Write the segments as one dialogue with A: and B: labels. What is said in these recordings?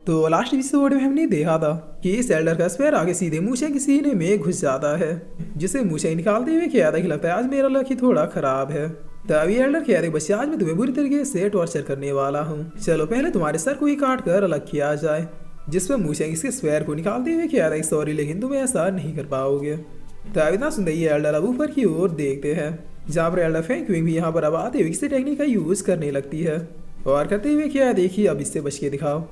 A: तो last episode में हमने देखा था कि इस एल्डर का स्पेयर आगे सीधे मूशे के सीने में घुस जाता है, जिसे मूशे निकालते हुए कहता है कि लगता है आज मेरा लक ही थोड़ा खराब है। तभी एल्डर कहता है बच्चे आज मैं तुम्हें बुरी तरीके से टॉर्चर करने वाला हूँ, चलो पहले तुम्हारे सर को ही काट कर अलग किया जाए। जिस पर मूशे इसके स्पेयर को निकालते हुए कहता है सॉरी लेकिन तुम ऐसा नहीं कर पाओगे। तभी इतना सुनते ही एल्डर अब ऊपर की ओर देखते हैं, जहाँ पर एल्डर फेंक्विंग भी यहाँ पर अब आते हुए किसी टेक्निक का यूज करने लगती है और करते हुए क्या देखिए अब इससे बच के दिखाओ।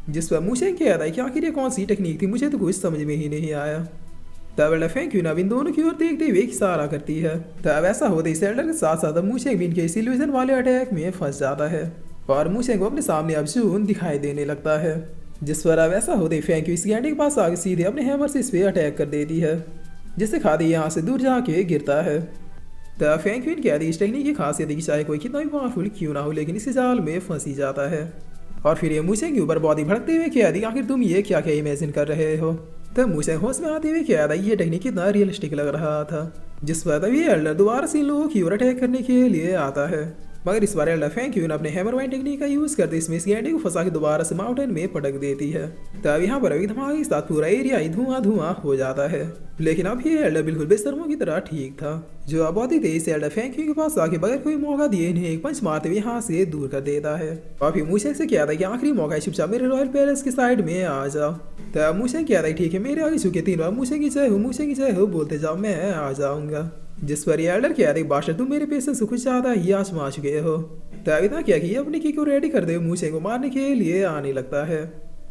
A: जिस पर मूशे कहता है कि आखिर ये कौन सी टेक्निक थी, मुझे तो कुछ समझ में ही नहीं आया। तब एल्डर फेंक्विन अब इन दोनों की ओर देखते हुए इशारा करती है। तब ऐसा होते इस एल्डर के साथ साथ अब मूशे भी इनके इस इल्यूजन वाले अटैक में फंस जाता है और मूशे को अपने सामने अब जून दिखाई देने लगता है। जिस पर अब ऐसा होते फेंक्विन इस गैंडे के पास आगे सीधे अपने हैमर से इस पे अटैक कर देती है, जिससे खादी यहाँ से दूर जाके गिरता है। तब फेंक्विन कहती है इस टेक्निक की खासियत है कि चाहे कोई कितना भी पावरफुल क्यों ना हो लेकिन इस जाल में फंस ही जाता है। और फिर ये मूशे के ऊपर बहुत ही भड़कते हुए कह दी आखिर तुम ये क्या क्या इमेजिन कर रहे हो। तब मूशे होश में आते हुए कह रहा ये टेक्निक कितना रियलिस्टिक लग रहा था। जिस पर तभी एल्डर दोबारा से इन लोगों की ओर अटैक करने के लिए आता है, मगर इस बार एल्डर फेंक्विन अपने हैमर वाइन टेक्निक का यूज करते इसमें इस गैंडे को फंसा के दोबारा से माउंटेन में पटक देती है। तब यहाँ पर अभी धमाके के साथ पूरा एरिया ही धुआं धुआं हो जाता है, लेकिन अब ये एल्डर बिल्कुल बेशर्मों की तरह ठीक था, जो अब बहुत ही तेज से एल्डर फेंक्विन के पास आके बगैर कोई मौका दिए इन्हें एक पंच मारते हुए यहाँ से दूर कर देता है। और फिर मूशे से कहता है कि आखिरी मौका है, चुपचाप मेरे रॉयल पैलेस की साइड में आ जाओ। तब मूशे कहता है ठीक है मेरे आगे झुके 3 बार मूशे की जय हो बोलते जाओ, मैं आ जाऊंगा। जिस पर एल्डर कहता है बादशाह तुम मेरे पेशेंस से कुछ ज्यादा ही आजमा चुके हो। तब इतना क्या कि अपनी की को रेडी कर दे मूशे को मारने के लिए आने लगता है।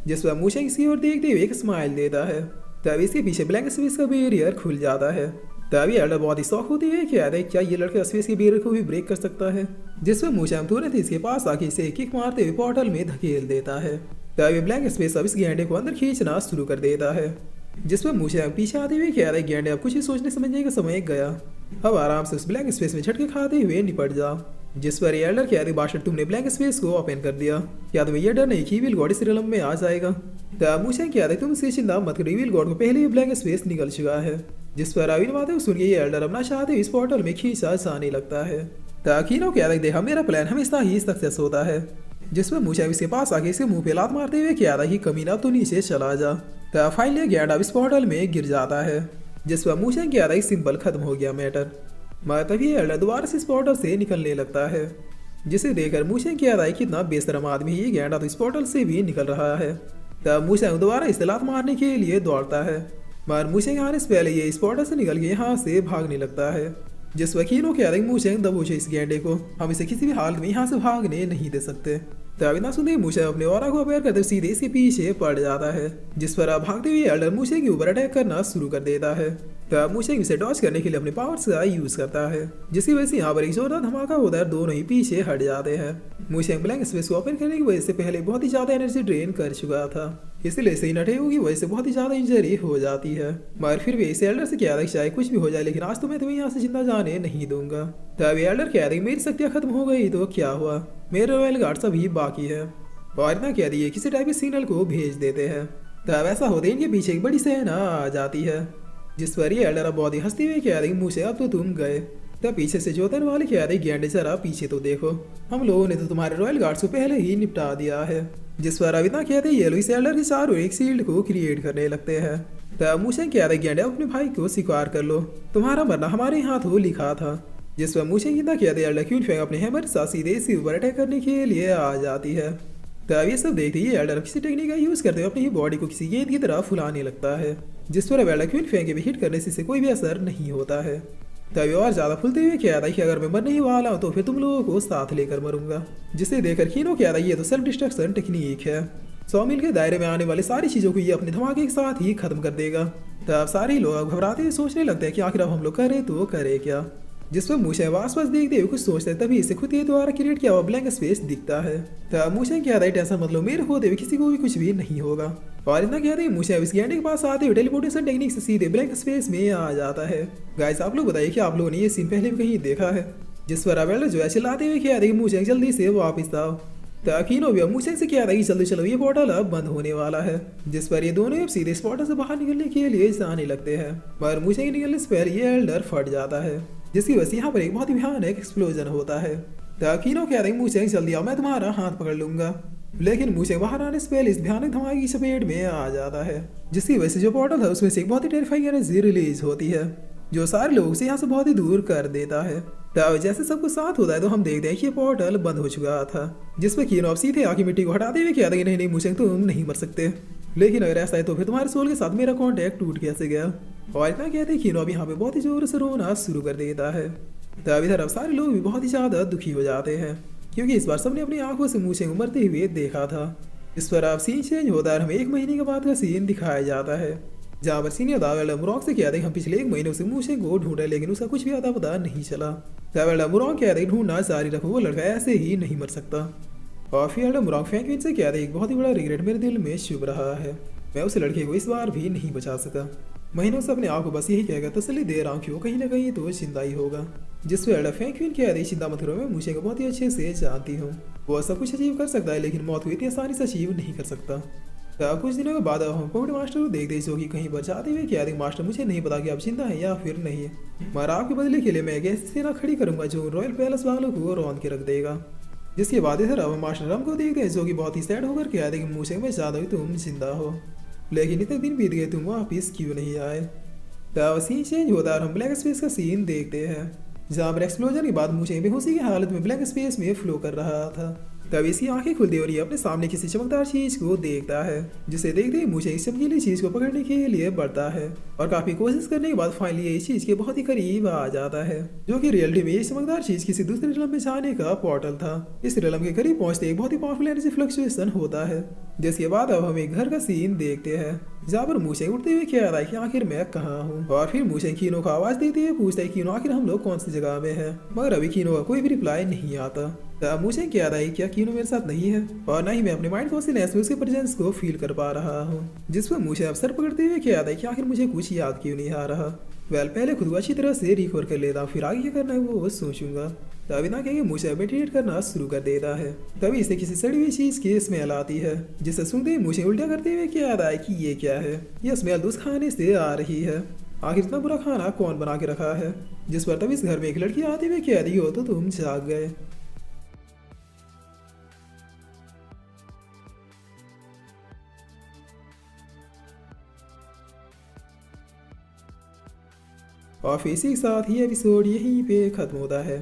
A: जिस पर मूशे इसकी ओर देखते हुए एक स्माइल देता है। तब इसके पीछे ब्लैंक स्पेस का बैरियर खुल जाता है। तभी एल्डर बहुत ही शौक होती है कि अरे क्या ये लड़का स्पेस के बैरियर को भी ब्रेक कर सकता है। जिस पर मूशे तुरंत इसके पास आके इसे किक मारते हुए पोर्टल में धकेल देता है। तभी ब्लैंक स्पेस अब इस गैंडे को अंदर खींचना शुरू कर देता है। जिस पर मूशे पीछे आते हुए कह रहे गैंडे अब कुछ ही सोचने समझने का समय गया, अब आराम से उस ब्लैंक स्पेस में झटके खाते हुए निपट जाओ। जिस पर एल्डर कह रही बादशाह तुमने ब्लैंक स्पेस को ओपन कर दिया, क्या तुम्हें यह डर नहीं कि विल गॉड इस रियलम में आ जाएगा। तब मूशे कह रहे तुम इससे चिंता मत करो, विल गॉड को पहले ही ब्लैंक स्पेस निकल चुका है। जिस पर अविन बातें सुन के एल्डर अब ना चाहते इस पोर्टल में खींचा जाने लगता है। ताकीनो कह रहे देखा मेरा प्लान हमेशा ही सक्सेस होता है। जिस पर मूशे इसके पास आके इसके मुंह पे लात मारते हुए कह रहा कि कमीना तो नीचे चला जा। तब फाइनली गैंड अब इस पोर्टल में गिर जाता है। जिस पर मूशे कह रहा सिंपल खत्म हो गया मैटर, मगर तभी एल्डर दोबारा से इस पोर्टल से निकलने लगता है, जिसे देखकर मूशे कह रहा है कितना बेशरम आदमी ये गैंडा तो इस पोर्टल से भी निकल रहा है। तब मूशे दोबारा इसे लात मारने के लिए दौड़ता है, मगर मूशे के आने से पहले ये इस पोर्टल से निकल के यहाँ से भागने लगता है। जिस वकीलों कह रहे मूशे दबोचे इस गैंडे को, हम इसे किसी भी हालत में यहाँ से भागने नहीं दे सकते। तब इतना सुनते मूशे अपने ऑरा को अपेयर करते सीधे इसके पीछे पड़ जाता है। जिस पर अब भागते हुए एल्डर मूशे के ऊपर अटैक करना शुरू कर देता है। तब मूशे इसे डॉज करने के लिए अपने पावर्स का यूज करता है, जिसकी वजह से यहाँ पर एक जोरदार धमाका होता है, दोनों ही पीछे हट जाते हैं। मूशे ब्लैंक स्पेस को ओपन करने की वजह से पहले बहुत ही ज्यादा एनर्जी ड्रेन कर चुका था, इसलिए इसे इन अटैकों की वजह से बहुत ही ज्यादा इंजरी हो जाती है। मगर फिर भी इसे एल्डर से कह रहा है चाहे कुछ भी हो जाए लेकिन आज तो मैं तुम्हें यहाँ से जिंदा जाने नहीं दूंगा। तब एल्डर कह रही मेरी शक्तियाँ खत्म हो गई तो क्या हुआ, मेरे रॉयल गार्ड्स अभी बाकी है। और इतना कह रही है किसी टाइप के सिग्नल को भेज देते हैं। तब ऐसा होते इनके पीछे एक बड़ी सेना आ जाती है, जिस पर ये एल्डर बहुत ही हंसती हुई कह रही मूशे अब तो तुम गए। तब पीछे से जोतन वाले कह रही गैंडे जरा पीछे तो देखो, हम लोगों ने तो तुम्हारे रॉयल गार्ड्स को पहले ही निपटा दिया है। जिस पर अब इतना कहते ये लोग इस एल्डर के चारों एक शील्ड को क्रिएट करने लगते हैं। तब मूशे कह रही गैंडे अपने भाई को स्वीकार कर लो, तुम्हारा मरना हमारे हाथों लिखा था। जिस पर मूशे की कहते एल्डर क्वीन फेंग अपने हैमर से सीधे इसके ऊपर अटैक करने के लिए आ जाती है। तब ये सब देखते ही एल्डर किसी टेक्निक का यूज करते हुए अपनी बॉडी को किसी गेंद की तरह फुलाने लगता है, जिस पर अब एल्डर क्वीन फेंग के भी हिट करने से कोई भी असर नहीं होता है। तभी और ज्यादा फुलते हुए कह रहा है कि अगर मैं मरने ही वाला हूँ तो फिर तुम लोगों को साथ लेकर मरूंगा। जिसे देखकर कीनो कह रहा है ये तो सेल्फ डिस्ट्रक्शन टेक्निक है, 100 मील के दायरे में आने वाली सारी चीजों को ये अपने धमाके के साथ ही खत्म कर देगा। तब सारे लोग घबराते हुए सोचने लगते हैं कि आखिर अब हम लोग करें तो करे क्या। जिस पर मूशे आसपास देखते हुए कुछ सोचते हैं, तभी इसे खुद के द्वारा क्रिएट किया हुआ ब्लैंक स्पेस दिखता है। तब मूशे कह रहा है टेंशन मतलब मेरे होते हुए किसी को भी कुछ भी नहीं होगा। और इतना कहते हैं मूशे इस गैंडे के पास आते हुए टेलीपोर्टेशन टेक्निक से सीधे ब्लैंक स्पेस में आ जाता है। गाइस आप लोग बताइए कि आप लोगों ने ये सीन पहले भी कहीं देखा है। जिस पर अब एल्डर जो है चिल्लाते हुए कह रहे हैं मूशे जल्दी से वापस आओ। कीनो भी अब मूशे से कह रहा है कि जल्दी चलो ये पोर्टल अब बंद होने वाला है। जिस पर ये दोनों अब सीधे इस पोर्टल से बाहर निकलने के लिए जाने लगते हैं, मगर मूशे के निकलने से पहले ये एल्डर फट जाता है, जिसकी वजह से यहाँ पर एक बहुत ही भयानक एक्सप्लोजन होता है। कीनो कह रहे हैं मूशे जल्दी आओ मैं तुम्हारा हाथ पकड़ लूंगा। लेकिन मूसे बाहर आने से पहले इस भयानक धमाके की चपेट में आ जाता है, जिसकी वजह से जो पोर्टल था उसमें से एक बहुत ही टेरिफाइंग एनर्जी रिलीज होती है, जो सारे लोगों से यहाँ से बहुत ही दूर कर देता है। तब जैसे सब कुछ साथ होता है तो हम देखते हैं कि ये पोर्टल बंद हो चुका था, जिसमें कीनो अब सीधे आके मिट्टी को हटाते हुए कहते हैं कि नहीं मूसे तुम नहीं मर सकते, लेकिन अगर ऐसा है तो फिर तुम्हारे सोल के साथ मेरा कॉन्टैक्ट टूट कैसे गया। और इतना कहते हैं कीनो अब यहाँ पे बहुत ही जोर से रोना शुरू कर देता है। तब इधर अब सारे लोग भी बहुत ही ज्यादा दुखी हो जाते हैं, क्योंकि इस बार सबने अपनी आंखों से मूसे को मरते हुए देखा था। इस पर अब सीन चेंज होता है, हमें 1 महीने के बाद का सीन दिखाया जाता है, जहाँ पर सीनियर दावेल मुरॉक से कहते हैं हम पिछले 1 महीने से मूसे को ढूंढे लेकिन उसका कुछ भी अता पता नहीं चला। दावेल मुरॉक कहते हैं ढूंढना जारी रखो, वो लड़का ऐसे ही नहीं मर सकता। और फिर मुरॉक फ्रैंकलिन से कहते हैं एक बहुत ही बड़ा रिग्रेट मेरे दिल में चुभ रहा है, मैं उस लड़के को इस बार भी नहीं बचा सका। महीनों से अपने आप को बस यही कहकर तसल्ली दे रहा हूँ कि वो कहीं ना कहीं तो जिंदा ही होगा। जिस पर फ्रैंकलिन कह रही चिंता मत करो, मैं मूसे को बहुत ही अच्छे से जानती हूँ, वो सब कुछ अचीव कर सकता है लेकिन मौत को इतनी आसानी से अचीव नहीं कर सकता। कुछ दिनों के बाद हम पोर्ट मास्टर को देखते जो कि कहीं पर जाते हुए क्या मास्टर मुझे नहीं पता कि आप जिंदा है या फिर नहीं, मगर आपके बदले के लिए मैं एक ऐसी सेना खड़ी करूंगा जो रॉयल पैलेस वालों को रौंद के रख देगा। जिसके बाद इधर अब मास्टर रम को देखते हैं जो कि बहुत ही सैड होकर कह रहे कि मूसे में ज्यादा ही तुम जिंदा हो, लेकिन इतने दिन बीत गए तुम वापिस क्यों नहीं आए। तब सीन चेंज होता है और हम ब्लैक स्पेस का सीन देखते हैं, जहाँ पर एक्सप्लोजन के बाद मूसे बेहोशी की हालत में ब्लैक स्पेस में फ्लो कर रहा था। तब इसकी आंखें खुलती और ये अपने सामने किसी चमकदार चीज को देखता है, जिसे देखते ही मूसे इस चमकीली चीज को पकड़ने के लिए बढ़ता है और काफी कोशिश करने के बाद फाइनली ये इस चीज के बहुत ही करीब आ जाता है, जो कि रियलिटी में ये चमकदार चीज किसी दूसरे रिलम में जाने का पोर्टल था। इस रिलम के करीब पहुंचते एक बहुत ही पावरफुल एनर्जी फ्लक्चुएशन होता है, जिसके बाद अब हम एक घर का सीन देखते हैं, जहाँ पर मूसे उठते हुए कह रहा है कि आखिर मैं कहाँ हूँ। और फिर मूसे कीनो को आवाज देती है, पूछता है कीनो आखिर हम लोग कौन सी जगह में है, मगर अभी कीनो का कोई भी रिप्लाई नहीं आता। तब मुझे क्या रहा है क्या कीनो मेरे साथ नहीं है और ना ही मैं अपने माइंड कॉन्शियसनेस में उसके प्रेजेंस को फील कर पा रहा हूँ, जिस पर मुझे अवसर पकड़ते हुए क्या है कि आखिर मुझे कुछ याद क्यों नहीं आ रहा। पहले खुद को अच्छी तरह से रिकवर कर लेता हूँ, फिर आगे क्या करना है वो सोचूंगा। तभी ना कहेंगे मुझे मेडिटेट करना शुरू कर देता है। तभी इसे किसी सड़ी हुई चीज की स्मेल आती है, जिसे सुनते ही मुझे उल्टा करते हुए क्या याद है कि ये क्या है, यह स्मेल उस खाने से आ रही है। आखिर इतना बुरा खाना कौन बना के रखा है। जिस पर तभी इस घर में एक लड़की आते हुए कह रही हो तो तुम जाग गए। और फिर इसी के साथ ही एपिसोड यहीं पे खत्म होता है।